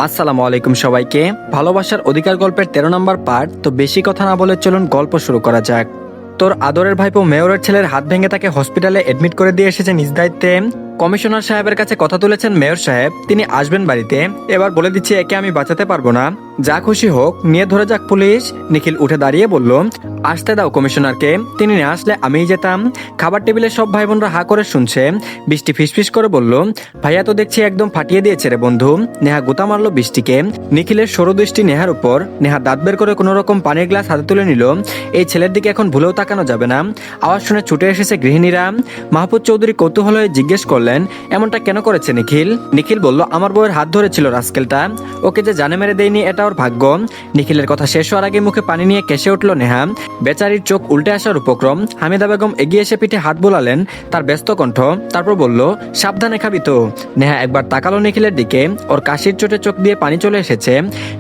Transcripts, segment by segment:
আসসালামু আলাইকুম সবাইকে। ভালোবাসার অধিকার গল্পের 13 নম্বর পার্ট। তো বেশি কথা না বলে চলুন গল্প শুরু করা যাক। তোর আদরের ভাইপো মেয়রের ছেলের হাত ভেঙে তাকে হসপিটালে এডমিট করে দিয়ে এসেছে নিজ দায়িত্বে। কমিশনার সাহেবের কাছে কথা তুলেছেন মেয়র সাহেব, তিনি আসবেন বাড়িতে। এবার বলে দিচ্ছি একে আমি বাঁচাতে পারবো না, যা খুশি হোক নিয়ে ধরে যাক পুলিশ। নিখিল উঠে দাঁড়িয়ে বলল, আসতে দাও কমিশনারকে, তিনি না আসলে আমিই যেতাম। খাবার টেবিলে সব ভাই বোনরা হা করে শুনছে। বৃষ্টি ফিসফিস করে বলল, ভাইয়া তো দেখছি একদম ফাটিয়ে দিয়েছে রে বন্ধু। নেহা গোতা মারলো বৃষ্টিকে। নিখিলের সরু দৃষ্টি নেহার উপর। নেহা দাঁত বের করে কোনো রকম পানির গ্লাস হাতে তুলে নিল। এই ছেলের দিকে এখন ভুলেও তাকানো যাবে না। আওয়াজ শুনে ছুটে এসেছে গৃহিণীরা। মাহফুজ চৌধুরী কৌতূহল হয়ে জিজ্ঞেস করলেন, এমনটা কেন করেছে নিখিল? নিখিল বলল, আমার বউয়ের হাত ধরেছিল রাস্কেলটা, ওকে যে জানে মেরে দেয়নি এটা ওর ভাগ্য। নিখিলের কথা শেষ হওয়ার আগে মুখে পানি নিয়ে কেসে উঠল নেহা। বেচারির চোখ উল্টে আসার উপক্রম। হামিদা বেগম এগিয়ে এসে পিঠে হাত বোলালেন, তার ব্যস্ত কণ্ঠ। তারপর বলল, সাবধানে খাবি তো। নেহা একবার তাকালো নিখিলের দিকে। ওর কাশির চোটে চোখ দিয়ে পানি চলে এসেছে,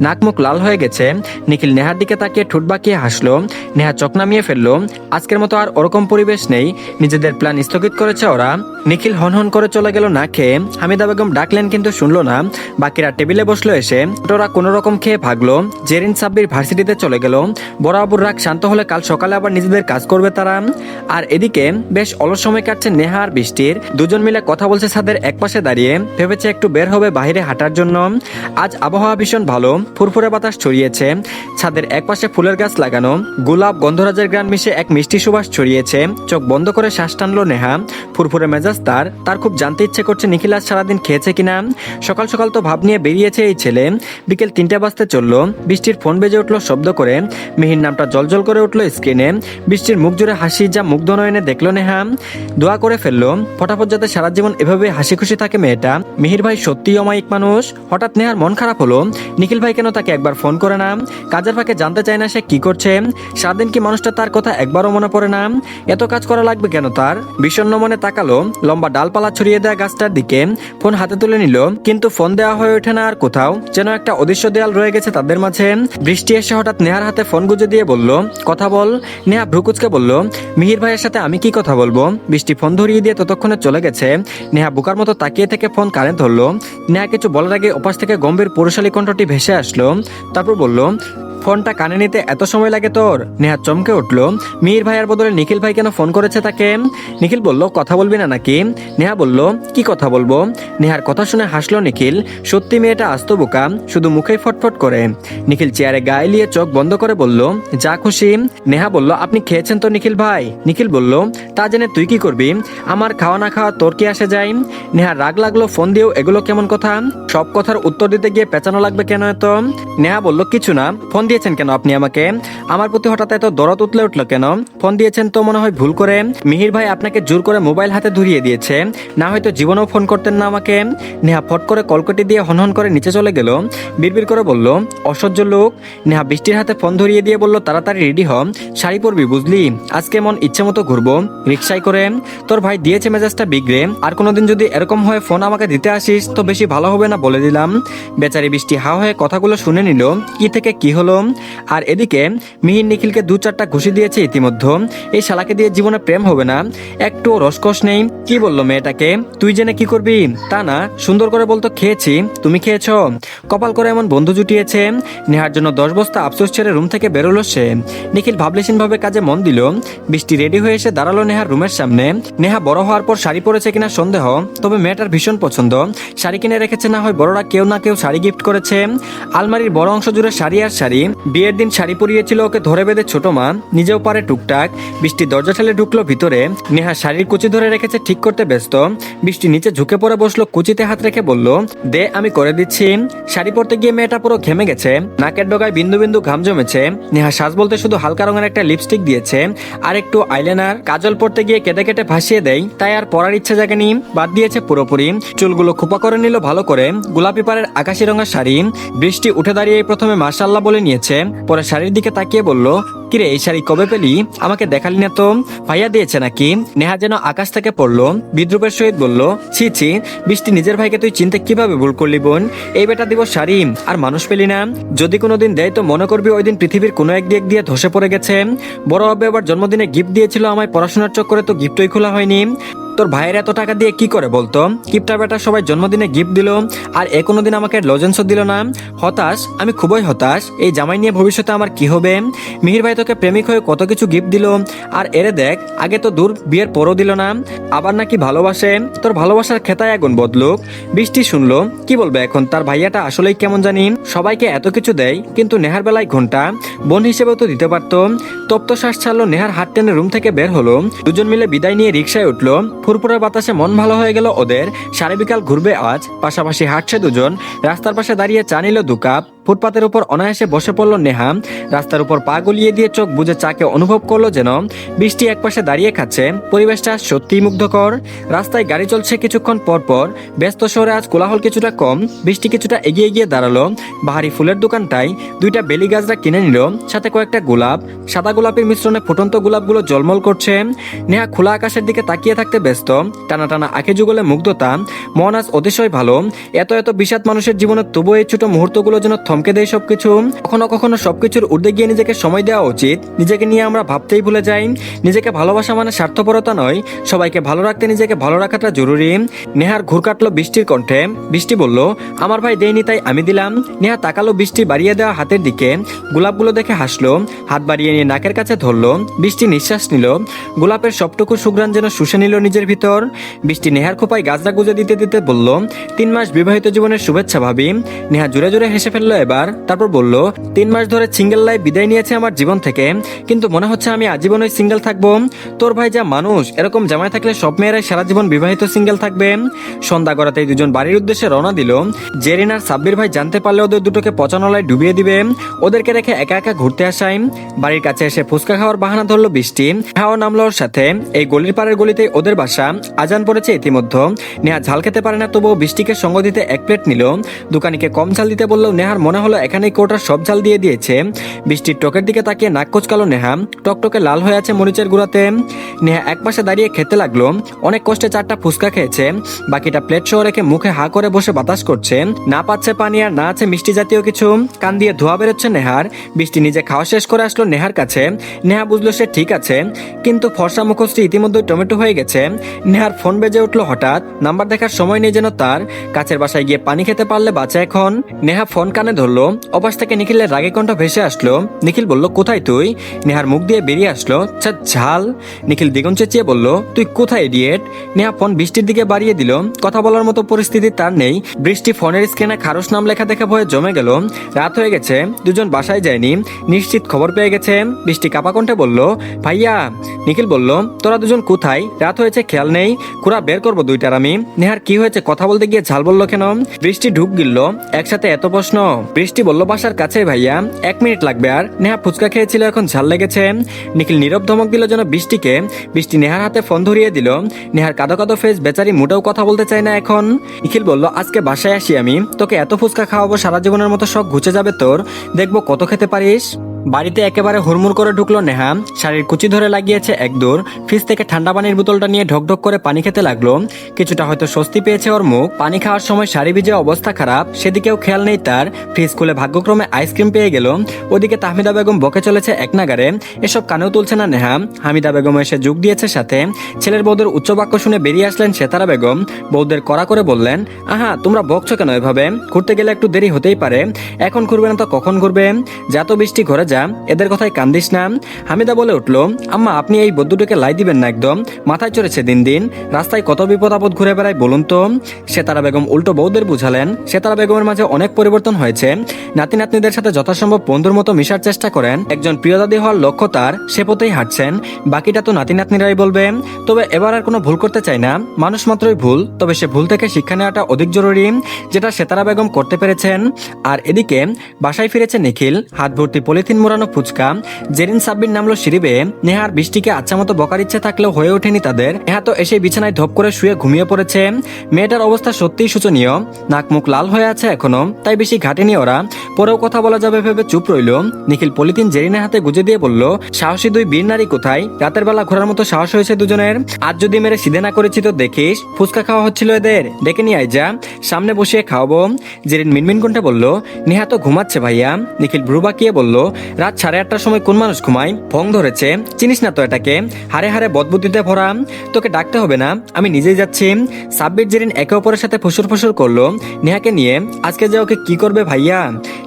নাক মুখ লাল হয়ে গেছে। নিখিল নেহার দিকে তাকিয়ে ঠোঁট বাঁকিয়ে হাসলো। নেহা চোখ নামিয়ে ফেললো। আজকের মতো আর ওরকম পরিবেশ নেই। নিজেদের প্ল্যান স্থগিত করেছে ওরা। নিখিল হনহন করে চলে গেল না খেয়ে। হামিদা বেগম ডাকলেন কিন্তু শুনলো না। বাকিরা টেবিলে বসলো এসে। ওরা কোনো রকম খেয়ে ভাগলো। জেরিন সাব্বির ভার্সিটিতে চলে গেল। বড় আবুর রাগ শান্ত হলে কাল সকালে আবার নিজেদের কাজ করবে তারা। আর এদিকে বেশ অলস সময় কাটছে নেহা আর বৃষ্টির। দুজন মিলে কথা বলছে ছাদের একপাশে দাঁড়িয়ে। ভেবেছে একটু বের হবে বাইরে হাঁটার জন্য। আজ আবহাওয়া ভীষণ ভালো, ফুরফুরে বাতাস ছড়িয়েছে। ছাদের একপাশে ফুলের গাছ লাগানো, গোলাপ গন্ধরাজের গ্রান মিশে এক মিষ্টি সুবাস ছড়িয়েছে। চোখ বন্ধ করে শ্বাস টানলো নেহা। ফুরফুরে মেজাজ তার খুব জানতে ইচ্ছে করছে নিখিল আজ সারাদিন খেয়েছে কিনা। সকাল সকাল তো ভাব নিয়ে বেরিয়েছে এই ছেলে। বিকেল 3টা বাজতে চললো। বৃষ্টির ফোন বেজে উঠলো শব্দ করে। মিহির নামটা জলজল করে উঠলো স্ক্রিনে। বৃষ্টির মুখ জুড়ে হাসি, যা মুগ্ধ নয়নে দেখলো নেহা। দোয়া করে ফেললো ফটাফট যাতে সারা জীবন এভাবে হাসি খুশি থাকে মেয়েটা। মিহির ভাই সত্যিই অমায়িক মানুষ। হঠাৎ নেহার মন খারাপ হলো। নিখিল ভাই কেন তাকে একবার ফোন করে না? কাজের ফাঁকে জানতে চায় না সে কি করছে? সারাদিন কি মানুষটা তার কথা একবারও মনে পড়ে না? এত কাজ করা লাগবে কেন তার? বিষণ্ণ মনে তাকালো লম্বা ডালপালা ছড়িয়ে দেওয়া গাছটার দিকে। ফোন হাতে তুলে নিল, কিন্তু ফোন দেওয়া হয়ে ওঠে না আর কোথাও। যেন একটা অদৃশ্য দেয়াল রয়ে গেছে তাদের মাঝে। বৃষ্টি এসে হঠাৎ নেহার হাতে ফোন গুজে দিয়ে বলল, কথা বল। নেহা ভ্রুকুচকে বলল, মিহির ভাইয়ের সাথে আমি কি কথা বলবো? বৃষ্টি ফোন ধরিয়ে দিয়ে ততক্ষণে চলে গেছে। নেহা বোকার মতো তাকিয়ে থেকে ফোন কানে ধরলো। নেহা কিছু বলার আগে ওপাশ থেকে গম্ভীর পুরুষালী কণ্ঠটি ভেসে আসলো। তারপর বলল, ফোনটা কানে নিতে এত সময় লাগে তোর? নেহা চমকে উঠলো। মিহির ভাইয়ের বদলে নিখিল ভাই কেন ফোন করেছে তাকে? নিখিল বলল, কথা বলবি না নাকি? নেহা বলল, কি কথা বলবো? নেহার কথা শুনে হাসলো নিখিল। সত্যি মেয়েটা আস্ত বোকা, শুধু মুখেই ফটফট করে। নিখিল চেয়ারে গায়ে লিয়ে চোখ বন্ধ করে বলল, যা খুশি। নেহা বলল, আপনি খেয়েছেন তো নিখিল ভাই? নিখিল বলল, তা জেনে তুই কি করবি? আমার খাওয়া না খাওয়া তোর কি আসে যায়? নেহার রাগ লাগলো, ফোন দিয়েও এগুলো কেমন কথা? সব কথার উত্তর দিতে গিয়ে পেঁচানো লাগবে কেন এত? নেহা বলল, কিছু না। ফোন দিয়েছেন কেন আপনি আমাকে? আমার প্রতি হঠাৎ এত দরদ উতলে উঠলো কেন? ফোন দিয়েছেন তো মনে হয় ভুল করে। মিহির ভাই আপনাকে জোর করে মোবাইল হাতে ধরিয়ে দিয়েছে, না হয়তো জীবনেও ফোন করতেন না আমাকে। নেহা ফট করে কলকটি দিয়ে হনহন করে নিচে চলে গেল। বিড়বিড় করে বলল, অসহ্য লোক। নেহা বৃষ্টির হাতে ফোন ধরিয়ে দিয়ে বলল, তাড়াতাড়ি রেডি হ, শাড়ি পরবি বুঝলি, আজকে মন ইচ্ছে মতো ঘুরবো রিক্সায় করে। তোর ভাই দিয়েছে মেজাজটা বিগড়ে, আর কোনোদিন যদি এরকম হয়ে ফোন আমাকে দিতে আসিস তো বেশি ভালো হবে না বলে দিলাম। বেচারি বৃষ্টি হা হয়ে কথাগুলো শুনে নিল। কি থেকে কি হলো। আর এদিকে মিহির নিখিলকে 2-4টা ঘুষি দিয়েছে ইতিমধ্যে। এই শালাকে দিয়ে জীবনে প্রেম হবে না, একটু রসকস নেই। কি বললো মেয়েটাকে? তুই জেনে কি করবি? তা না, সুন্দর করে বলতো খেয়েছি, তুমি খেয়েছো। কপাল করে এমন বন্ধু জুটিয়েছে। নেহার জন্য 10 বস্তা আফসোস ছেড়ে রুম থেকে বেরোলো সে। নিখিল ভাবলেশীন ভাবে কাজে মন দিল। বৃষ্টি রেডি হয়ে এসে দাঁড়ালো নেহার রুমের সামনে। নেহা বড় হওয়ার পর শাড়ি পরেছে কিনা সন্দেহ, তবে মেয়েটার ভীষণ পছন্দ। শাড়ি কিনে রেখেছে, না হয় বড়রা কেউ না কেউ শাড়ি গিফট করেছে। আলমারির বড় অংশ জুড়ে শাড়ি আর শাড়ি। বিয়ের দিন শাড়ি পরিয়েছিল ওকে ধরে বেঁধে ছোট মা, নিজেও পারে টুকটাক। বৃষ্টি দরজা ঠেলে ঢুকলো ভিতরে। নেহা শাড়ির কুচি ধরে রেখেছে ঠিক করতে ব্যস্ত। বৃষ্টি নিচে ঝুঁকে পড়ে বসলো, কুচিতে হাত রেখে বলল, দে আমি করে দিচ্ছি। শাড়ি পরতে গিয়ে মেয়েটা পুরো ঘেমে গেছে, নাকের ডগায় বিন্দু বিন্দু ঘাম জমেছে। নেহা সাজ বলতে শুধু হালকা রঙের একটা লিপস্টিক দিয়েছে আর একটু আইলাইনার। কাজল পরতে গিয়ে কেটে কেটে ভাসিয়ে দেয়, তাই আর পরার ইচ্ছে জাগেনি, বাদ দিয়েছে পুরোপুরি। চুলগুলো খোপা করে নিল ভালো করে। গোলাপি পাড়ের আকাশি রঙের শাড়ি। বৃষ্টি উঠে দাঁড়িয়ে প্রথমে মাশাআল্লাহ বলে নিয়েছে, পরে শাড়ির দিকে তাকিয়ে বলল, কিরে এই শাড়ি কবে পেলি? আমাকে দেখালি না তো, ভাইয়া দিয়েছে নাকি? নেহা যেন আকাশ থেকে পড়লো, বিদ্রুপের সহিত বলল, ছি ছি, বৃষ্টি নিজের ভাইকে তুই চিনতে কিভাবে ভুল করলি বোন? এই বেটা দিব শাড়ি আর মানুষ পেলি না? যদি কোনোদিন দেয় তো মনে করবি ওই দিন পৃথিবীর কোনো এক দিক দিয়ে ধসে পড়ে গেছে। বড় হবে আবার জন্মদিনে গিফট দিয়েছিল আমায়, পড়াশোনার চক্করে তো গিফটই খোলা হয়নি। তোর ভাইয়ের এত টাকা দিয়ে কি করে বলতো? কিপটা বেটা সবাই জন্মদিনে গিফট দিল, আর এ কোনোদিন আমাকে লজেন্সও দিল না। হতাশ, আমি খুবই হতাশ। এই জামাই নিয়ে ভবিষ্যতে আমার কি হবে? মিহির ভাই তোকে প্রেমিক হয়ে কত কিছু গিফট দিল, আর এরে দেখ, আগে তো দূর, বিয়ের পরও দিল না, আবার নাকি ভালোবাসে। তোর ভালোবাসার খেতায় আগুন বদলুক। বৃষ্টি শুনলো, কি বলবে এখন, তার ভাইয়াটা আসলেই কেমন জানি, সবাইকে এত কিছু দেয় কিন্তু নেহার বেলায় ঘন্টা, বোন হিসেবেও তো দিতে পারতো। তপ্ত শ্বাস ছাড়লো নেহার, হাত টেনে রুম থেকে বের হলো। দুজন মিলে বিদায় নিয়ে রিক্সায় উঠলো। ফুরফুরের বাতাসে মন ভালো হয়ে গেল ওদের। সাড়ে বিকাল ঘুরবে আজ, পাশাপাশি হাঁটছে দুজন। রাস্তার পাশে দাঁড়িয়ে চা নিল 2 কাপ। ফুটপাতের উপর অনায়াসে বসে পড়ল নেহা। রাস্তার উপর পা গলিয়ে দিয়ে চোখ বুজে চাকে অনুভব করলো যেন বৃষ্টি একপাশে দাঁড়িয়ে খাচ্ছে। পরিবেশটা সত্যিই মুগ্ধকর। রাস্তায় গাড়ি চলছে কিছুক্ষণ পর পর। ব্যস্ত শহরে আজ কোলাহল কিছুটা কম। বৃষ্টি কিছুটা এগিয়ে গিয়ে দাঁড়ালো বাহারি ফুলের দোকানটায়। 2টা বেলি গাছরা কিনে নিল, সাথে কয়েকটা গোলাপ। সাদা গোলাপের মিশ্রণে ফুটন্ত গোলাপগুলো জলমল করছে। নেহা খোলা আকাশের দিকে তাকিয়ে থাকতে ব্যস্ত। টানা টানা আঁখি যুগলে মুগ্ধতা। মন আজ অতিশয় ভালো। এত এত বিষাদ মানুষের জীবনে, তবুও এই ছোট মুহূর্তগুলো যেন থমকে দেয় সবকিছু। কখনো কখনো সবকিছুর ঊর্ধ্বে গিয়ে নিজেকে সময় দেওয়া উচিত। নিজেকে নিয়ে আমরা ভাবতেই ভুলে যাই। নিজেকে ভালোবাসা মানে স্বার্থপরতা নয়, সবাইকে ভালো রাখতে নিজেকে ভালো রাখাটা জরুরি। নেহার ঘুর কাটলো বৃষ্টির কণ্ঠে। বৃষ্টি বলল, আমার ভাই দেয়নি তাই আমি দিলাম। নেহা তাকালো বৃষ্টি বাড়িয়ে দেওয়া হাতের দিকে। গোলাপগুলো দেখে হাসলো, হাত বাড়িয়ে নিয়ে নাকের কাছে ধরলো। বৃষ্টি নিঃশ্বাস নিল। গোলাপের সবটুকু সুঘ্রাণ যেন শুষে নিল নিজের ভিতর। বৃষ্টি নেহার খোপায় গাছরা গুজে দিতে দিতে বলল, 3 মাস বিবাহিত জীবনের শুভেচ্ছা ভাবি। নেহা জোরে জোরে হেসে ফেললো এবার। তারপর বলল, 3 মাস ধরে সিঙ্গেল লাইফ বিদায় নিয়েছে আমার জীবন থেকে, কিন্তু মনে হচ্ছে আমি আজীবনই সিঙ্গেল থাকবো। তোর ভাই যা মানুষ, এরকম জামাই থাকলে সব মেয়েরাই সারা জীবন বিবাহিত সিঙ্গেল থাকবে। সন্ধ্যা গড়াতেই দুজন বাড়ির উদ্দেশ্যে রওনা দিল। জেরিন আর সাব্বির ভাই জানতে পারলে ওদের দুটোকে পচানলায় ডুবিয়ে দিবে। ওদেরকে রেখে একা একা ঘুরতে আসাই। বাড়ির কাছে এসে ফুচকা খাওয়ার বাহানা ধরলো বৃষ্টি। খাওয়া নামলো ওর সাথে। এই গলির পাড়ের গলিতেই ওদের বাসা। আজান পড়েছে ইতিমধ্যে। নেহা ঝাল খেতে পারে না, তবুও বৃষ্টিকে সঙ্গ দিতে 1 প্লেট নিল। দোকানিকে কম ঝাল দিতে বললেও নেহার মনে হলো এখানেই কোটার সব ঝাল দিয়ে দিয়েছে। বৃষ্টির টকের দিকে তাকিয়ে নাক কোচকালো নেহা। টকটকে লাল হয়ে আছে মরিচের গুঁড়াতে। নেহা একপাশে দাঁড়িয়ে খেতে লাগলো। অনেক কষ্টে 4টা ফুচকা খেয়েছে। বাকিটা প্লেট সহ রেখে মুখে হা করে বসে বাতাস করছে। না পাচ্ছে পানি আর না আছে মিষ্টি জাতীয় কিছু। কান দিয়ে ধোয়া বেরোচ্ছে নেহার। বৃষ্টি নিজে খাওয়া শেষ করে আসলো নেহার কাছে। নেহা বুঝলো সে ঠিক আছে, কিন্তু ফর্সা মুখশ্রী ইতিমধ্যে টমেটো হয়ে গেছে। নেহার ফোন বেজে উঠলো হঠাৎ। নাম্বার দেখার সময় নেই যেন তার। কাছের বাসায় গিয়ে পানি খেতে পারলে বাঁচা এখন। নেহা ফোন কানে ধরলো। অপাশ থেকে নিখিলের রাগে কণ্ঠ ভেসে আসলো। নিখিল বলল, কোথায় তুই? নেহার মুখ দিয়ে বেরিয়ে আসলো, ঝাল। নিখিল দ্বিগুণ চেঁচিয়ে বলল, তুই কোথায় ইডিয়েট? নেহা ফোন বৃষ্টির দিকে বাড়িয়ে দিল। কথা বলার মতো পরিস্থিতি তার নেই। বৃষ্টি ফোনের স্ক্রিনে খারস নাম লেখা দেখে ভয়ে জমে গেল। রাত হয়ে গেছে, দুজন বাসায় যায়নি, নিশ্চিত খবর পেয়ে গেছে। বৃষ্টি কাপা কণ্ঠে বলল, ভাইয়া। নিখিল বলল, তোরা দুজন কোথায়? রাত হয়েছে খেয়াল নেই? কুড়া বের করবো 2টার আমি। নেহার কি হয়েছে কথা বলতে গিয়ে ঝাল বলল কেন? বৃষ্টি ঢুক গিলল। একসাথে এত প্রশ্ন? বৃষ্টি বলল, বাসার কাছে ভাইয়া, 1 মিনিট লাগবে। আর নেহা ফুচকা খেয়েছিল, এখন ঝাল লেগেছে। নিখিল নীরব ধমক দিল যেন বৃষ্টিকে। বৃষ্টি নেহার হাতে ফোন ধরিয়ে দিল। নেহার কাঁদো কাঁদো ফেস, বেচারি মোটেও কথা বলতে চায় না এখন। নিখিল বলল, আজকে বাসায় আসি আমি, তোকে এত ফুচকা খাওয়াবো সারা জীবনের মতো শখ ঘুচে যাবে তোর। দেখবো কত খেতে পারিস। বাড়িতে একেবারে হুড়মুড় করে ঢুকলো নেহা। শাড়ির কুচি ধরে লাগিয়েছে একদূর। ফ্রিজ থেকে ঠান্ডা পানির বোতলটা নিয়ে ঢকঢক করে পানি খেতে লাগলো। কিছুটা হয়তো স্বস্তি পেয়েছে ওর মুখ। পানি খাওয়ার সময় শাড়ি ভিজে অবস্থা খারাপ, সেদিকেও খেয়াল নেই তার। ফ্রিজ খুলে ভাগ্যক্রমে আইসক্রিম পেয়ে গেল। ওদিকে তাহমিদা বেগম বকে চলেছে এক নাগারে। এসব কানেও তুলছে না নেহা। হামিদা বেগম এসে যোগ দিয়েছে সাথে। ছেলের বউদের উচ্চ বাক্য শুনে বেরিয়ে আসলেন সেতারা বেগম। বউদের কড়া করে বললেন, আহা তোমরা বকছো কেন এভাবে? ঘুরতে গেলে একটু দেরি হতেই পারে, এখন ঘুরবে না তো কখন ঘুরবে? যা তো বৃষ্টি ঘরে যা, এদের কথায় কান্দিস না। হামিদা বলে উঠল, আম্মা আপনি এই বদ্যুটাকে লাই দিবেন না একদম, মাথায় চড়েছে দিন দিন। রাস্তায় কত বিপদ আপদ ঘুরে বেড়ায় বলুন তো। সেতারা বেগম উল্টো বউদের বুঝালেন। সেতারা বেগমের মাঝে অনেক পরিবর্তন হয়েছে। নাতি নাতনিদের সাথে যথাসম্ভব বন্ধুর মতো মিশার চেষ্টা করেন। একজন প্রিয় দাদি হওয়ার লক্ষ্য তার, সে পথেই হাঁটছেন। বাকিটা তো নাতি নাতনিরাই বলবে। তবে এবার আর কোনো ভুল করতে চাই না। মানুষ মাত্রই ভুল, তবে সে ভুল থেকে শিক্ষা নেওয়াটা অধিক জরুরি, যেটা সেতারা বেগম করতে পেরেছেন। আর এদিকে বাসায় ফিরেছে নিখিল, হাত ভর্তি পলিথিন মোড়ানো ফুচকা। জেরিন সাব্বির নামলো সিঁড়ি। নেহার বৃষ্টিকে আচ্ছা মতো বকার ইচ্ছে থাকলেও হয়ে ওঠেনি তাদের। নেহা তো এসে বিছানায় ধপ করে শুয়ে ঘুমিয়ে পড়েছে। মেয়েটার অবস্থা সত্যিই শোচনীয়। নাক মুখ লাল হয়ে আছে এখনো, তাই বেশি ঘাটেনি ওরা। পরেও কথা বলা যাবে ভেবে চুপ রইল। নিখিল পলিথিন জেরিনের হাতে গুজে দিয়ে বলল, সাহসী 2 বীর নারী কোথায়? রাতের বেলা ঘোরার মতো সাহস হয়েছে দুজনের। আজ যদি মেরে সিধে না করেছি তো দেখিস। ফুচকা খাওয়া হচ্ছিল এদের, ডেকে নিয়ে আয় যা, সামনে বসিয়ে খাওয়াবো। জেরিন মিনমিন কণ্ঠে বলল, নেহা তো ঘুমাচ্ছে ভাইয়া। নিখিল ভ্রু বাঁকিয়ে বলল, রাত 8:30টার সময় কোন মানুষ ঘুমায়? ভং ধরেছে, চিনিস না তো এটাকে? হারে হারে বদবুদ্ধিতে ভরা। তোকে ডাকতে হবে না, আমি নিজেই যাচ্ছি। সাব্বির জেরিন একে অপরের সাথে ফুসুর ফুসুর করলো নেহাকে নিয়ে। আজকে যে ওকে কি করবে ভাইয়া?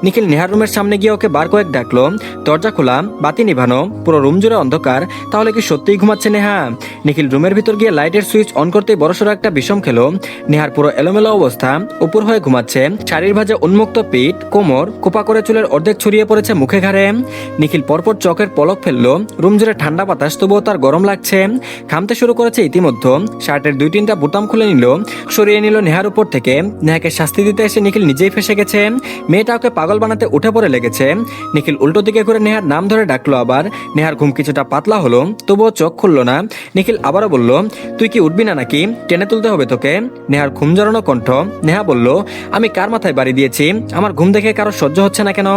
নিখিল নেহার রুমের সামনে গিয়ে ওকে বার কয়েক ডাকলো। দরজা খোলা, বাতি নিভানো, পুরো রুম জুড়ে অন্ধকার। তাহলে কি সত্যিই ঘুমাচ্ছে নেহা? নিখিল রুমের ভিতর গিয়ে লাইটের সুইচ অন করতেই বড়সড় একটা বিষম খেলো। নেহার পুরো এলোমেলো অবস্থা, উপর হয়ে ঘুমাচ্ছে, শাড়ির ভাঁজে উন্মুক্ত পিঠ, কোমর, কোপা করে চুলের অর্ধেক ছড়িয়ে পড়েছে মুখে ঘাড়ে। নিখিল পরপর চোখের পলক ফেললো। রুম জুড়ে ঠান্ডা বাতাস, তবুও তার গরম লাগছে। ঘামতে শুরু করেছে ইতিমধ্যে। শার্টের 2-3টা বোতাম খুলে নিল, সরিয়ে নিল নেহার উপর থেকে। নেহাকে শাস্তি দিতে এসে নিখিল নিজেই ফেসে গেছে। মেয়েটা ওকে পাগল বানাতে উঠে পড়ে লেগেছে। নিখিল উল্টো দিকে করে নেহার নাম ধরে ডাকলো আবার। নেহার ঘুম কিছুটা পাতলা হলো, তবুও চোখ খুললো না। নিখিল আবারও বলল, তুই কি উঠবি না নাকি? টেনে তুলতে হবে তোকে। নেহার ঘুম জড়ানো কণ্ঠ। নেহা বলল, আমি কার মাথায় বাড়ি দিয়েছি? আমার ঘুম দেখে কারো সহ্য হচ্ছে না কেন?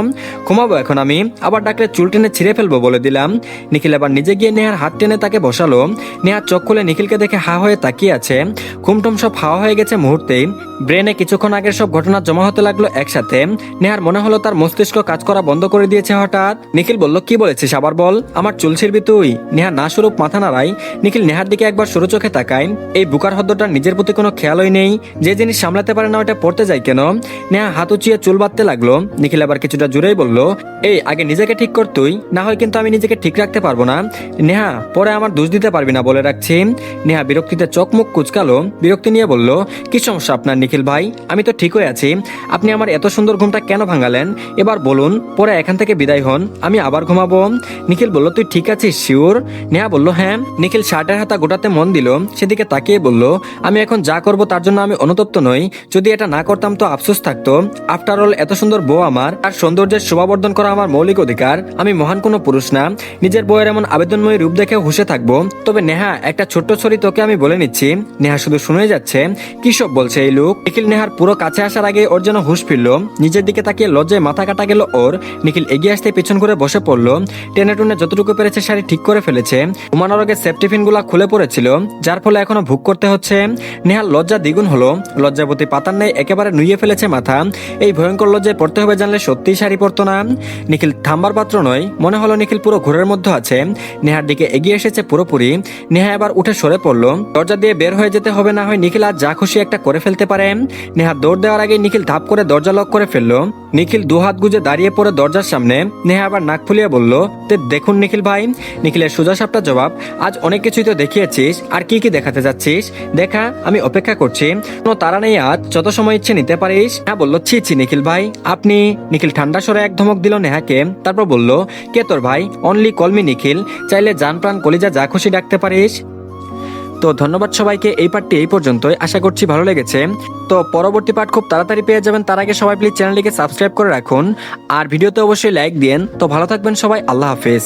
ঘুমাবো এখন আমি, আবার ডাকলে চুল টেনে ছিঁড়ে ফেলবো বলে দিলাম। নিখিল আবার নিজে গিয়ে নেহার হাত টেনে তাকে বসালো। নেহার চোখ খুলে নিখিলকে দেখে হা হয়ে তাকিয়ে আছে। ঘুমটুম সব হাওয়া হয়ে গেছে মুহূর্তেই। ব্রেনে কিছুক্ষণ আগের সব ঘটনা জমা হতে লাগলো একসাথে। নেহার মনে হলো তার মস্তিষ্ক কাজ করা বন্ধ করে দিয়েছে হঠাৎ। নিখিল বলল, কি বলেছিস আবার বল? আমার চুল ছিঁড়বি তুই? নেহা না স্বরূপ মাথা নাড়াই। নিখিল নেহার দিকে একবার সরু চোখে তাকায়। এই বুকার হদ্দটার নিজের প্রতি কোনো খেয়ালই নেই। যে জিনিস সামলাতে পারে না ওটা পড়তে যায় কেন? নেহা হাত উঁচিয়ে চুল বাঁধতে লাগলো। নিখিল আবার কিছুটা জুড়েই বলল, এই আগে নিজেকে ঠিক কর তুই, না হয় কিন্তু আমি নিজেকে ঠিক রাখতে পারবো না। নেহা, পরে আমার দোষ দিতে পারবি না বলে রাখছি। নেহা বিরক্তিতে চোখ মুখ কুচকালো, বিরক্তি নিয়ে বলল, কি সমস্যা আপনার নিখিল ভাই? আমি তো ঠিক হয়ে আছি। আপনি আমার এত সুন্দর ঘুমটা কেন ভাঙালেন? এবার বলুন, পরে এখান থেকে বিদায় হন, আমি আবার ঘুমাবো। নিখিল বলল, তুই ঠিক আছিস শিওর? নেহা বলল, হ্যাঁ। নিখিল শার্টের হাতা গোটাতে মন দিল, সেদিকে তাকিয়ে বলল, আমি এখন যা করব তার জন্য আমি অনুতপ্ত নই। যদি এটা না করতাম তো আফসোস থাকতো। আফটার অল এত সুন্দর বউ আমার, আর সৌন্দর্যের শোভাবর্ধন করা আমার মৌলিক অধিকার। আমি মহান কোনো পুরুষ না। নিজের বউয়ের এমন আবেদনময়ী রূপ দেখে হুঁশে থাকবো। তবে নেহা, একটা ছোট্ট ছড়ি তোকে আমি বলে নিচ্ছি। নেহা শুধু শুনে যাচ্ছে, কি সব বলছে এই লোক? নিখিল নেহার পুরো কাছে আসার আগে ওর যেন হুঁশ ফিরল। নিজের দিকে তাকিয়ে লজ্জায় মাথা কাটা গেল ওর। নিখিল এগিয়ে আসতে পেছন করে বসে পড়লো। টেনে টুনে যতটুকু পেরেছে শাড়ি ঠিক করে ফেলেছে। ঘুমানোর আগে সেফটিফিন গুলা খুলে পড়েছিল, যার ফলে এখনো ভুগ করতে হচ্ছে। নেহার লজ্জা দ্বিগুণ হলো। লজ্জাবতী পাতার নেই একেবারে নুইয়ে ফেলেছে মাথা। এই ভয়ঙ্কর লজ্জায় পড়তে হবে জানলে সত্যিই শাড়ি পরতো না। নিখিল থামবার পাত্র নয়। মনে হলো নিখিল পুরো ঘোরের মধ্যে আছে। নেহার দিকে এগিয়ে এসেছে পুরোপুরি। নেহা এবার উঠে সরে পড়লো। দরজা দিয়ে বের হয়ে যেতে হবে, না হয় নিখিল আজ যা খুশি একটা করে ফেলতে পারে। নেহা দৌড় দেওয়ার আগে নিখিল ধাপ করে দরজা লক করে ফেললো। নিখিল দুহাত গুজে দাঁড়িয়ে পড়ে দরজার সামনে। নেহা আবার নাক ফুলিয়ে বলল, দেখুন নিখিল ভাই। নিখিলের সোজা সাপটা জবাব, আজ অনেক কিছুই তো দেখিয়েছিস, আর কি কি দেখাতে যাচ্ছিস? দেখা, আমি অপেক্ষা করছি। কোনো তাড়া নেই আজ, যত সময় ইচ্ছে নিতে পারিস। হ্যাঁ বলল, ছি ছি নিখিল ভাই, আপনি। নিখিল ঠান্ডা স্বরে এক ধমক দিল নেহাকে, তারপর বলল, কে তোর ভাই? অনলি কলমি নিখিল, চাইলে জান প্রাণ কলিজা যা খুশি ডাকতে পারিস। তো ধন্যবাদ সবাইকে, এই পার্টটি এই পর্যন্তই। আশা করছি ভালো লেগেছে। তো পরবর্তী পার্ট খুব তাড়াতাড়ি পেয়ে যাবেন। তার আগে সবাই প্লিজ চ্যানেলটিকে সাবস্ক্রাইব করে রাখুন, আর ভিডিওতে অবশ্যই লাইক দিন। তো ভালো থাকবেন সবাই, আল্লাহ হাফেজ।